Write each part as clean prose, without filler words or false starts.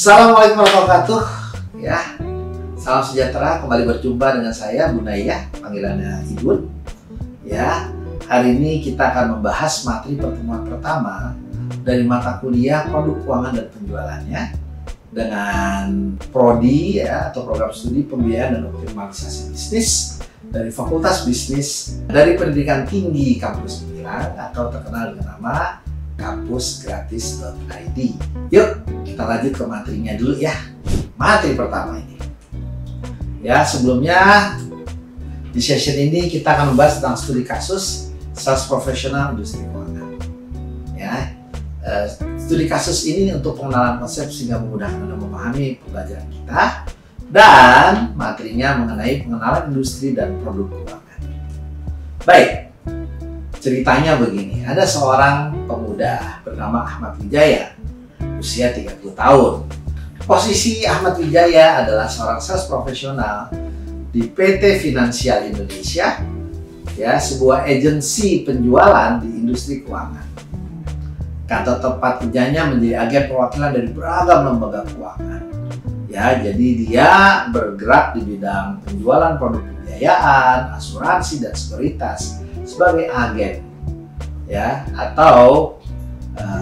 Assalamualaikum warahmatullahi wabarakatuh. Ya, salam sejahtera. Kembali berjumpa dengan saya Bunaya, panggilannya Ibun. Ya, hari ini kita akan membahas materi pertemuan pertama dari mata kuliah produk keuangan dan penjualannya dengan prodi ya atau program studi pembiayaan dan optimalisasi bisnis dari Fakultas Bisnis dari Pendidikan Tinggi Kampus 9 atau terkenal dengan nama kampusgratis.id. Yuk, kita lanjut ke materinya dulu ya. Materi pertama ini. Ya, sebelumnya di session ini kita akan membahas tentang studi kasus sales profesional industri keuangan. Ya, studi kasus ini untuk pengenalan konsep sehingga memudahkan Anda memahami pembelajaran kita, dan materinya mengenai pengenalan industri dan produk keuangan. Baik. Ceritanya begini, ada seorang pemuda bernama Ahmad Wijaya, usia 30 tahun. Posisi Ahmad Wijaya adalah seorang sales profesional di PT Finansial Indonesia, ya, sebuah agensi penjualan di industri keuangan. Kantor tempat kerjanya menjadi agen perwakilan dari beragam lembaga keuangan. Ya, jadi dia bergerak di bidang penjualan produk pembiayaan, asuransi, dan sekuritas sebagai agen ya atau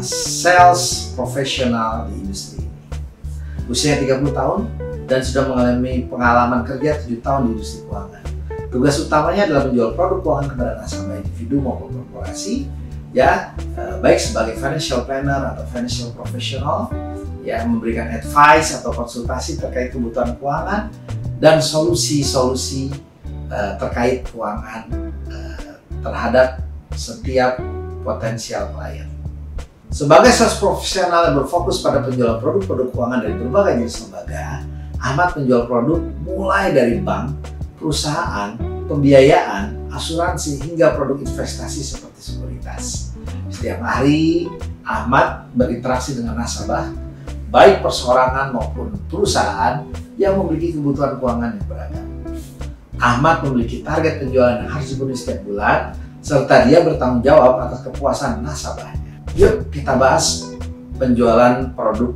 sales profesional di industri ini. Usia 30 tahun dan sudah mengalami pengalaman kerja 7 tahun di industri keuangan. Tugas utamanya adalah menjual produk keuangan kepada nasabah individu maupun korporasi ya, baik sebagai financial planner atau financial professional ya, memberikan advice atau konsultasi terkait kebutuhan keuangan dan solusi-solusi terkait keuangan terhadap setiap potensial klien. Sebagai sales profesional yang berfokus pada penjualan produk-produk keuangan dari berbagai jenis lembaga, Ahmad menjual produk mulai dari bank, perusahaan, pembiayaan, asuransi, hingga produk investasi seperti sekuritas. Setiap hari, Ahmad berinteraksi dengan nasabah, baik perseorangan maupun perusahaan yang memiliki kebutuhan keuangan yang beragam. Ahmad memiliki target penjualan yang harus dipenuhi setiap bulan, serta dia bertanggung jawab atas kepuasan nasabahnya. Yuk kita bahas penjualan produk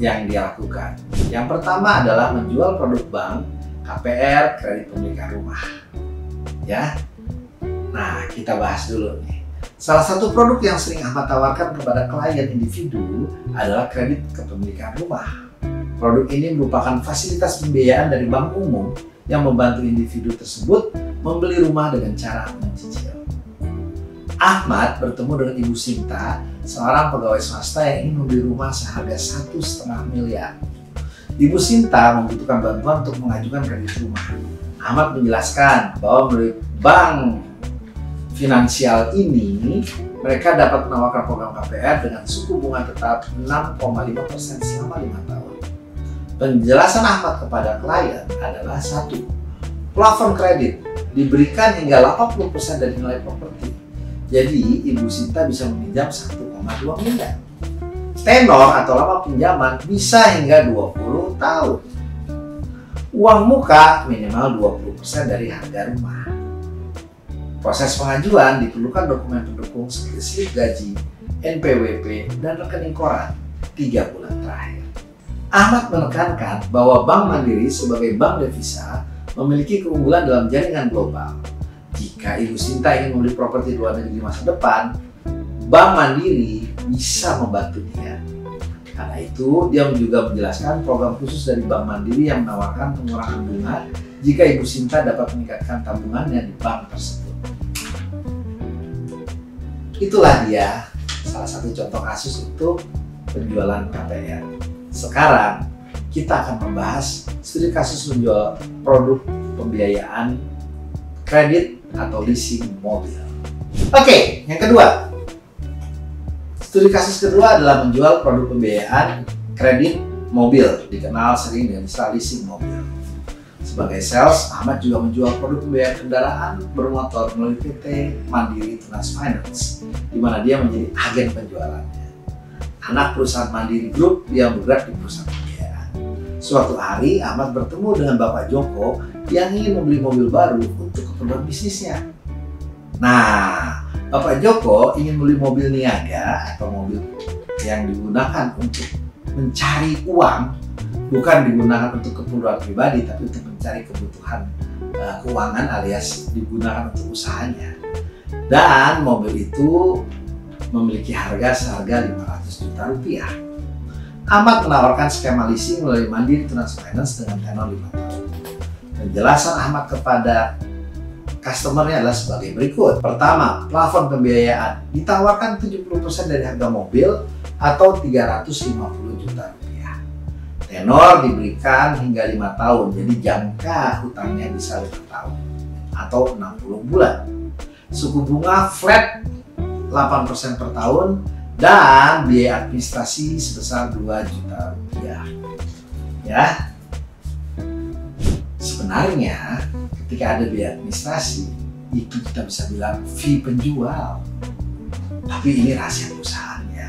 yang dia lakukan. Yang pertama adalah menjual produk bank, KPR, kredit pemilikan rumah. Ya, nah kita bahas dulu nih. Salah satu produk yang sering Ahmad tawarkan kepada klien individu adalah kredit kepemilikan rumah. Produk ini merupakan fasilitas pembiayaan dari bank umum yang membantu individu tersebut membeli rumah dengan cara mencicil. Ahmad bertemu dengan Ibu Sinta, seorang pegawai swasta yang ingin membeli rumah seharga 1,5 miliar. Ibu Sinta membutuhkan bantuan untuk mengajukan kredit rumah. Ahmad menjelaskan bahwa melalui bank finansial ini, mereka dapat menawarkan program KPR dengan suku bunga tetap 6,5% selama 5 tahun. Penjelasan Ahmad kepada klien adalah 1. Plafon kredit diberikan hingga 80% dari nilai properti. Jadi, Ibu Sinta bisa meminjam 1,2 miliar. Tenor atau lama pinjaman bisa hingga 20 tahun. Uang muka minimal 20% dari harga rumah. Proses pengajuan diperlukan dokumen pendukung seperti slip gaji, NPWP, dan rekening koran 3 bulan terakhir. Ahmad menekankan bahwa Bank Mandiri sebagai bank devisa memiliki keunggulan dalam jaringan global. Jika Ibu Sinta ingin membeli properti luar negeri di masa depan, Bank Mandiri bisa membantu dia. Karena itu, dia juga menjelaskan program khusus dari Bank Mandiri yang menawarkan pengurangan bunga jika Ibu Sinta dapat meningkatkan tabungannya di bank tersebut. Itulah dia salah satu contoh kasus untuk penjualan KPR. Sekarang kita akan membahas studi kasus menjual produk pembiayaan kredit atau leasing mobil. Oke, yang kedua. Studi kasus kedua adalah menjual produk pembiayaan kredit mobil, dikenal sering dengan istilah leasing mobil. Sebagai sales, Ahmad juga menjual produk pembiayaan kendaraan bermotor melalui PT Mandiri Tunas Finance, di mana dia menjadi agen penjualannya. Anak perusahaan Mandiri Group yang bergerak di perusahaan pembiayaan. Suatu hari, Ahmad bertemu dengan Bapak Joko yang ingin membeli mobil baru untuk keperluan bisnisnya. Nah, Bapak Joko ingin membeli mobil niaga atau mobil yang digunakan untuk mencari uang, bukan digunakan untuk keperluan pribadi, tapi untuk mencari kebutuhan keuangan alias digunakan untuk usahanya. Dan mobil itu memiliki harga seharga 500 juta rupiah. Ahmad menawarkan skema leasing melalui Mandiri Tunas Finance dengan tenor 5 tahun. Penjelasan Ahmad kepada customer-nya adalah sebagai berikut. Pertama, plafon pembiayaan ditawarkan 70% dari harga mobil atau 350 juta rupiah. Tenor diberikan hingga 5 tahun, jadi jangka hutangnya bisa 5 tahun atau 60 bulan. Suku bunga flat 8% per tahun dan biaya administrasi sebesar 2 juta rupiah. Ya, sebenarnya ketika ada biaya administrasi itu kita bisa bilang fee penjual, tapi ini rahasia perusahaannya.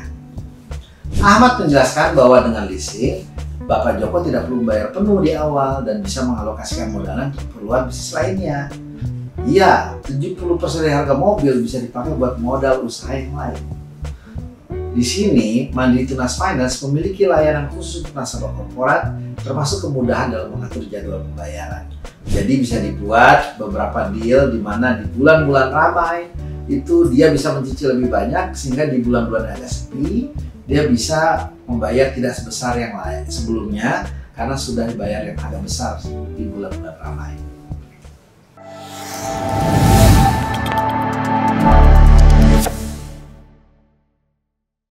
Ahmad menjelaskan bahwa dengan leasing Bapak Joko tidak perlu membayar penuh di awal dan bisa mengalokasikan modalnya untuk keperluan bisnis lainnya. Iya, 70% dari harga mobil bisa dipakai buat modal usaha yang lain. Di sini, Mandiri Tunas Finance memiliki layanan khusus untuk nasabah korporat, termasuk kemudahan dalam mengatur jadwal pembayaran. Jadi bisa dibuat beberapa deal di mana di bulan-bulan ramai itu dia bisa mencicil lebih banyak, sehingga di bulan-bulan agak sepi dia bisa membayar tidak sebesar yang lain sebelumnya karena sudah dibayar yang agak besar di bulan-bulan ramai.